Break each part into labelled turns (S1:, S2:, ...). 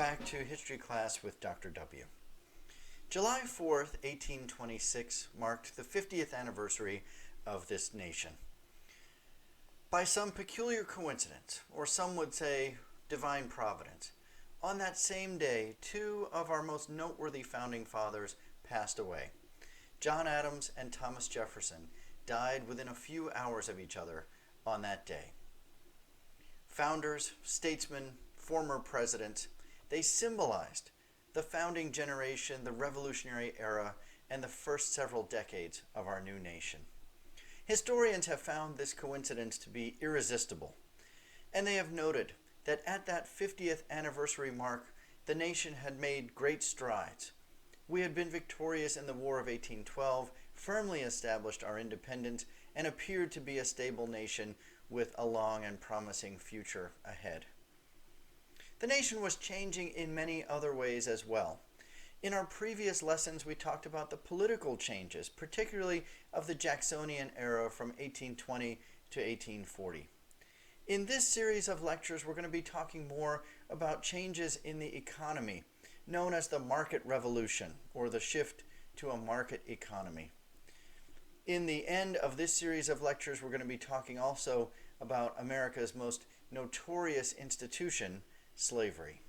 S1: back to history class with Dr. W. July 4th, 1826 marked the 50th anniversary of this nation. By some peculiar coincidence, or some would say divine providence, on that same day, two of our most noteworthy founding fathers passed away. John Adams and Thomas Jefferson died within a few hours of each other on that day. Founders, statesmen, former presidents, they symbolized the founding generation, the Revolutionary Era, and the first several decades of our new nation. Historians have found this coincidence to be irresistible, and they have noted that at that 50th anniversary mark, the nation had made great strides. We had been victorious in the War of 1812, firmly established our independence, and appeared to be a stable nation with a long and promising future ahead. The nation was changing in many other ways as well. In our previous lessons, we talked about the political changes, particularly of the Jacksonian era from 1820 to 1840. In this series of lectures, we're going to be talking more about changes in the economy, known as the market revolution, or the shift to a market economy. In the end of this series of lectures, we're going to be talking also about America's most notorious institution, slavery.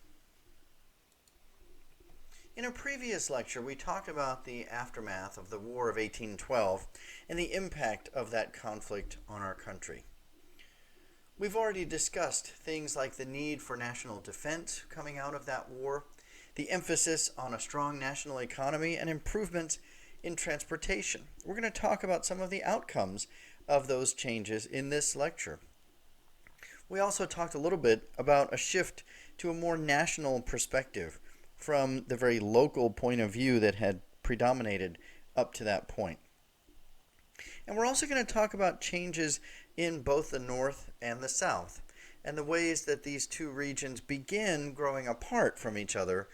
S1: In a previous lecture, we talked about the aftermath of the War of 1812 and the impact of that conflict on our country. We've already discussed things like the need for national defense coming out of that war, the emphasis on a strong national economy, and improvements in transportation. We're going to talk about some of the outcomes of those changes in this lecture. We also talked a little bit about a shift to a more national perspective from the very local point of view that had predominated up to that point. And we're also going to talk about changes in both the North and the South, and the ways that these two regions begin growing apart from each other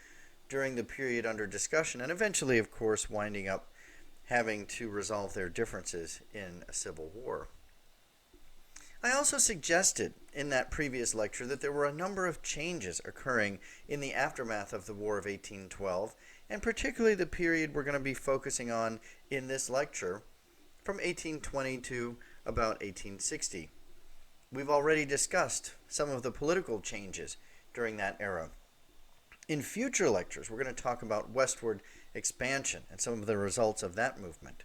S1: during the period under discussion, and eventually, of course, winding up having to resolve their differences in a civil war. I also suggested in that previous lecture that there were a number of changes occurring in the aftermath of the War of 1812, and particularly the period we're going to be focusing on in this lecture from 1820 to about 1860. We've already discussed some of the political changes during that era. In future lectures, we're going to talk about westward expansion and some of the results of that movement.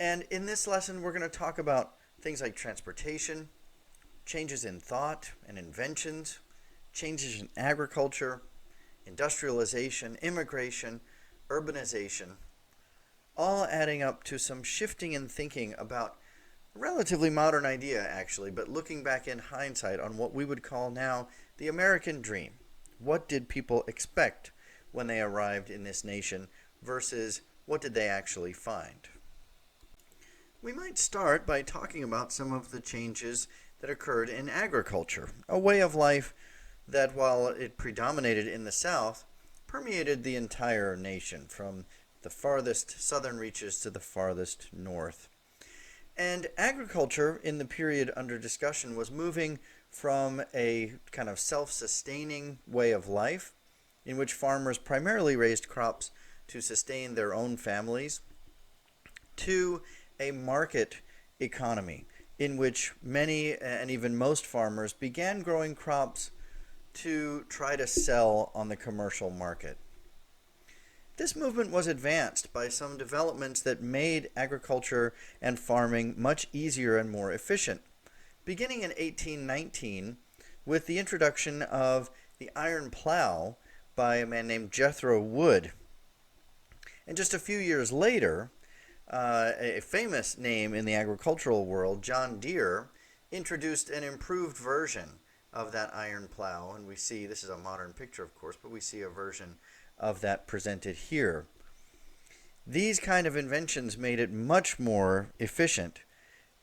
S1: And in this lesson, we're going to talk about things like transportation, changes in thought and inventions, changes in agriculture, industrialization, immigration, urbanization, all adding up to some shifting in thinking about a relatively modern idea, actually, but looking back in hindsight on what we would call now the American dream. What did people expect when they arrived in this nation versus what did they actually find? We might start by talking about some of the changes that occurred in agriculture, a way of life that, while it predominated in the South, permeated the entire nation, from the farthest southern reaches to the farthest north. And agriculture in the period under discussion was moving from a kind of self-sustaining way of life, in which farmers primarily raised crops to sustain their own families, to a market economy in which many and even most farmers began growing crops to try to sell on the commercial market. This movement was advanced by some developments that made agriculture and farming much easier and more efficient, beginning in 1819 with the introduction of the iron plow by a man named Jethro Wood. And just a few years later, a famous name in the agricultural world, John Deere, introduced an improved version of that iron plow. And we see, this is a modern picture, of course, but we see a version of that presented here. These kind of inventions made it much more efficient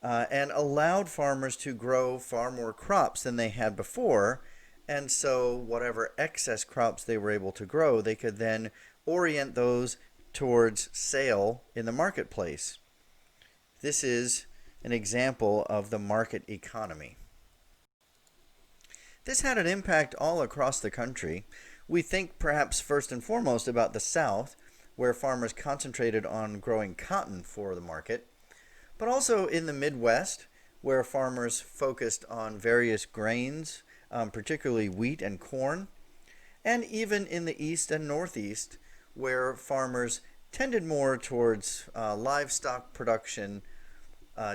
S1: and allowed farmers to grow far more crops than they had before. And so whatever excess crops they were able to grow, they could then orient those towards sale in the marketplace. This is an example of the market economy. This had an impact all across the country. We think perhaps first and foremost about the South, where farmers concentrated on growing cotton for the market, but also in the Midwest, where farmers focused on various grains, particularly wheat and corn, and even in the East and Northeast, where farmers tended more towards livestock production,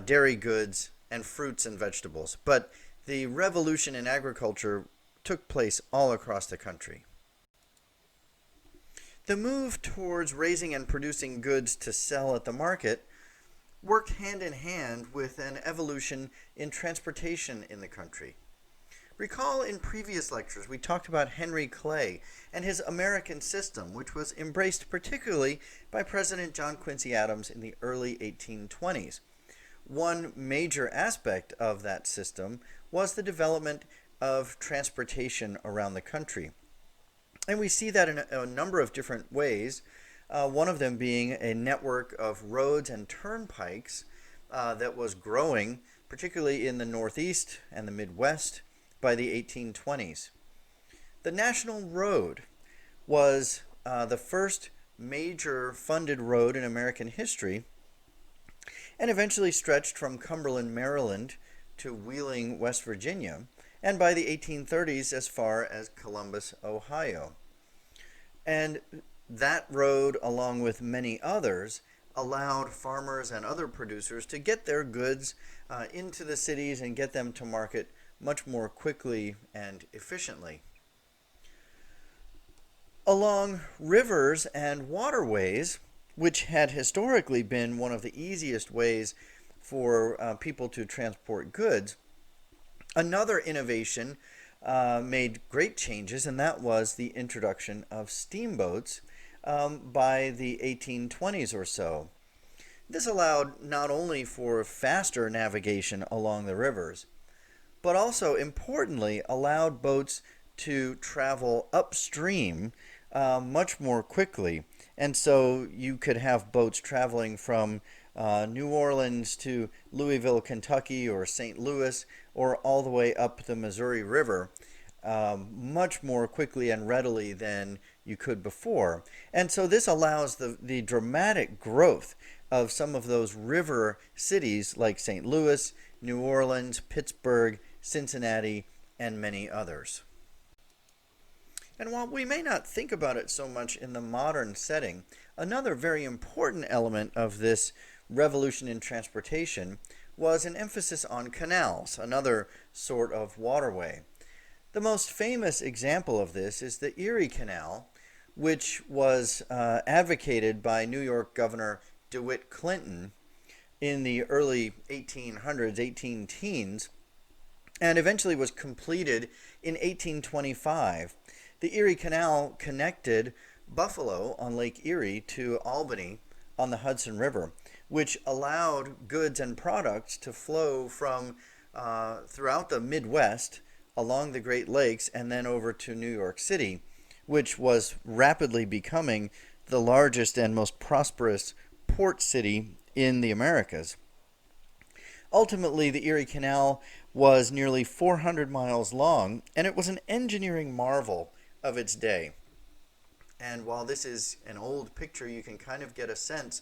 S1: dairy goods, and fruits and vegetables. But the revolution in agriculture took place all across the country. The move towards raising and producing goods to sell at the market worked hand in hand with an evolution in transportation in the country. Recall in previous lectures we talked about Henry Clay and his American system, which was embraced particularly by President John Quincy Adams in the early 1820s. One major aspect of that system was the development of transportation around the country. And we see that in a number of different ways, one of them being a network of roads and turnpikes that was growing, particularly in the Northeast and the Midwest, by the 1820s. The National Road was the first major funded road in American history and eventually stretched from Cumberland, Maryland to Wheeling, West Virginia, and by the 1830s as far as Columbus, Ohio. And that road, along with many others, allowed farmers and other producers to get their goods into the cities and get them to market much more quickly and efficiently. Along rivers and waterways, which had historically been one of the easiest ways for people to transport goods, another innovation made great changes, and that was the introduction of steamboats by the 1820s or so. This allowed not only for faster navigation along the rivers, but also, importantly, allowed boats to travel upstream much more quickly. And so you could have boats traveling from New Orleans to Louisville, Kentucky, or St. Louis, or all the way up the Missouri River much more quickly and readily than you could before. And so this allows the dramatic growth of some of those river cities like St. Louis, New Orleans, Pittsburgh, Cincinnati, and many others. And while we may not think about it so much in the modern setting, another very important element of this revolution in transportation was an emphasis on canals, another sort of waterway. The most famous example of this is the Erie Canal, which was advocated by New York Governor DeWitt Clinton in the early 1800s, 18 teens, and eventually was completed in 1825. The Erie Canal connected Buffalo on Lake Erie to Albany on the Hudson River, which allowed goods and products to flow from throughout the Midwest along the Great Lakes and then over to New York City, which was rapidly becoming the largest and most prosperous port city in the Americas. Ultimately, the Erie Canal was nearly 400 miles long, and it was an engineering marvel of its day. And while this is an old picture, you can kind of get a sense.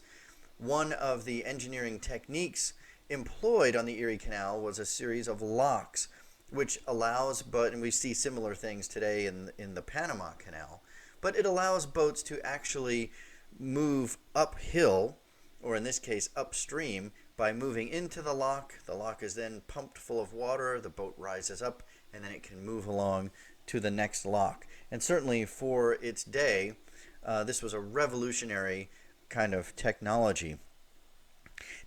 S1: One of the engineering techniques employed on the Erie Canal was a series of locks, which allows, and we see similar things today in the Panama Canal, but it allows boats to actually move uphill, or in this case upstream, by moving into the lock. The lock is then pumped full of water, the boat rises up, and then it can move along to the next lock. And certainly for its day, this was a revolutionary kind of technology.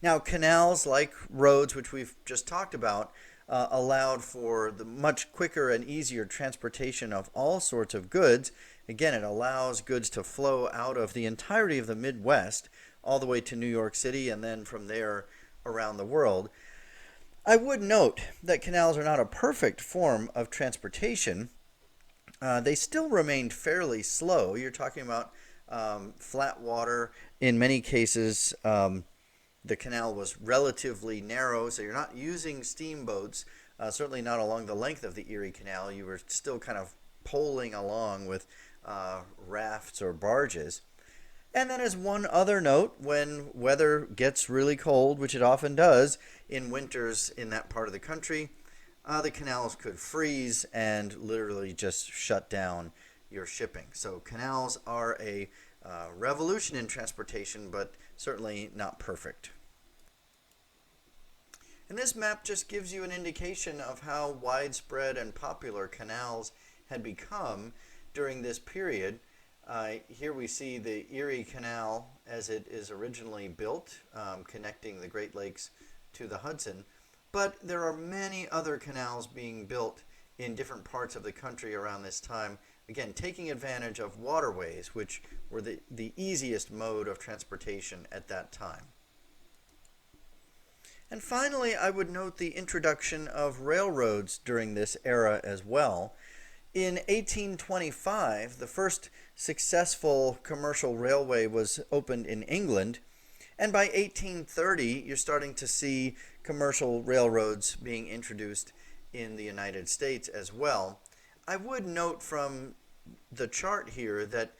S1: Now, canals, like roads, which we've just talked about, allowed for the much quicker and easier transportation of all sorts of goods. Again, it allows goods to flow out of the entirety of the Midwest all the way to New York City and then from there around the world. I would note that canals are not a perfect form of transportation. They still remained fairly slow. You're talking about flat water. In many cases, the canal was relatively narrow, so you're not using steamboats, certainly not along the length of the Erie Canal. You were still kind of poling along with rafts or barges. And then as one other note, when weather gets really cold, which it often does in winters in that part of the country, the canals could freeze and literally just shut down your shipping. So canals are a revolution in transportation, but certainly not perfect. And this map just gives you an indication of how widespread and popular canals had become during this period. Here we see the Erie Canal as it is originally built, connecting the Great Lakes to the Hudson. But there are many other canals being built in different parts of the country around this time, again, taking advantage of waterways, which were the easiest mode of transportation at that time. And finally, I would note the introduction of railroads during this era as well. In 1825, the first successful commercial railway was opened in England, and by 1830, you're starting to see commercial railroads being introduced in the United States as well. I would note from the chart here that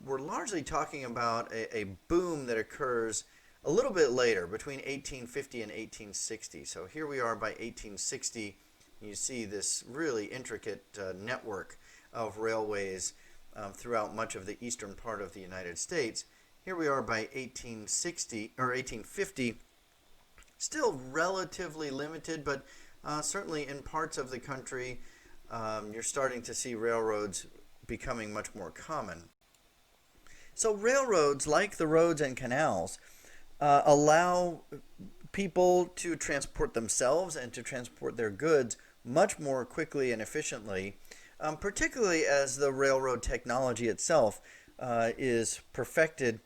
S1: we're largely talking about a boom that occurs a little bit later, between 1850 and 1860. So here we are by 1860. You see this really intricate network of railways throughout much of the eastern part of the United States. Here we are by 1860 or 1850, still relatively limited, but certainly in parts of the country, you're starting to see railroads becoming much more common. So railroads, like the roads and canals, allow people to transport themselves and to transport their goods much more quickly and efficiently, particularly as the railroad technology itself is perfected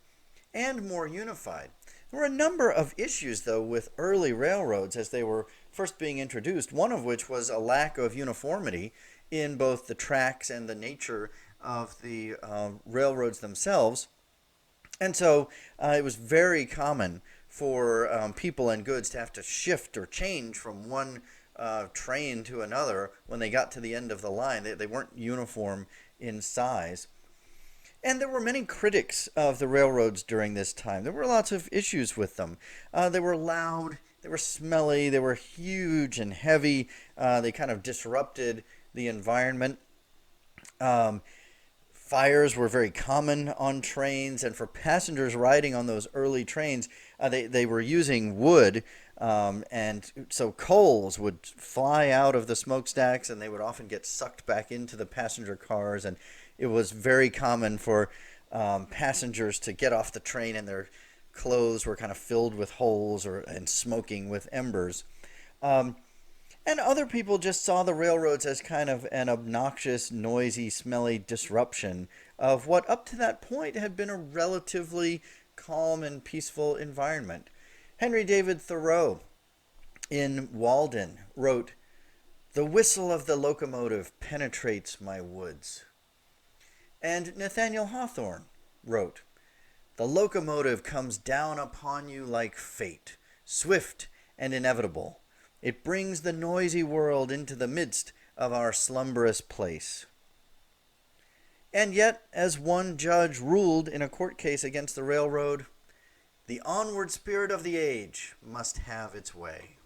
S1: and more unified. There were a number of issues, though, with early railroads as they were first being introduced, one of which was a lack of uniformity in both the tracks and the nature of the railroads themselves. And so it was very common for people and goods to have to shift or change from one train to another when they got to the end of the line. They weren't uniform in size. And there were many critics of the railroads during this time. There were lots of issues with them. They were loud, they were smelly, they were huge and heavy. They kind of disrupted the environment. Fires were very common on trains, and for passengers riding on those early trains, they were using wood, and so coals would fly out of the smokestacks, and they would often get sucked back into the passenger cars, and it was very common for passengers to get off the train and their clothes were kind of filled with holes and smoking with embers. And other people just saw the railroads as kind of an obnoxious, noisy, smelly disruption of what up to that point had been a relatively calm and peaceful environment. Henry David Thoreau in Walden wrote, "The whistle of the locomotive penetrates my woods." And Nathaniel Hawthorne wrote, "The locomotive comes down upon you like fate, swift and inevitable. It brings the noisy world into the midst of our slumberous place." And yet, as one judge ruled in a court case against the railroad, the onward spirit of the age must have its way.